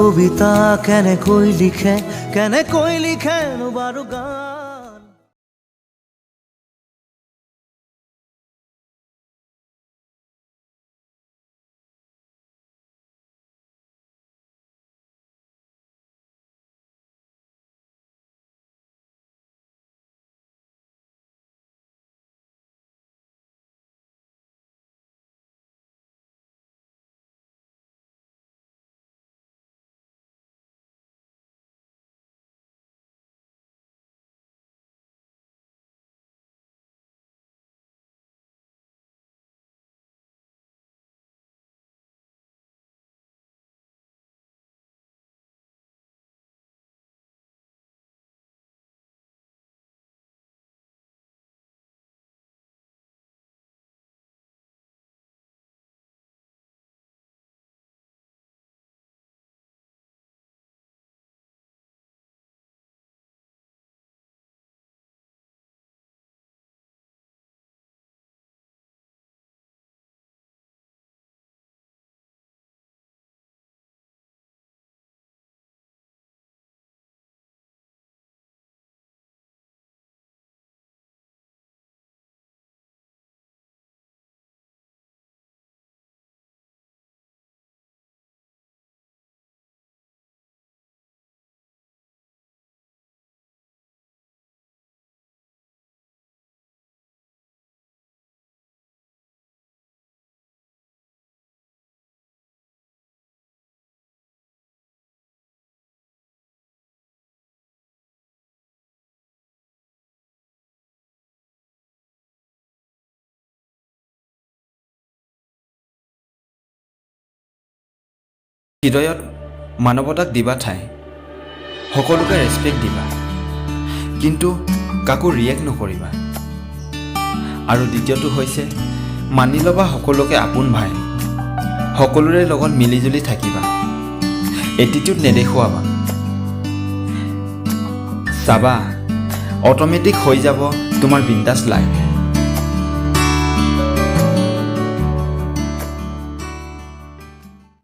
কবিতা কেনেকৈ লিখে বাৰু গান। হৃদয়ত মানৱতাক দিবা ঠাই, সকলোকে ৰেচপেক্ট দিবা, কিন্তু কাকো ৰিয়েক্ট নকৰিবা। আৰু দ্বিতীয়টো হৈছে মানি ল'বা সকলোকে আপোন ভাই, সকলোৰে লগত মিলিজুলি থাকিবা, এটিটিউড নেদেখুৱাবা। চাবা অট'মেটিক হৈ যাব তোমাৰ বিন্দাছ লাইফ।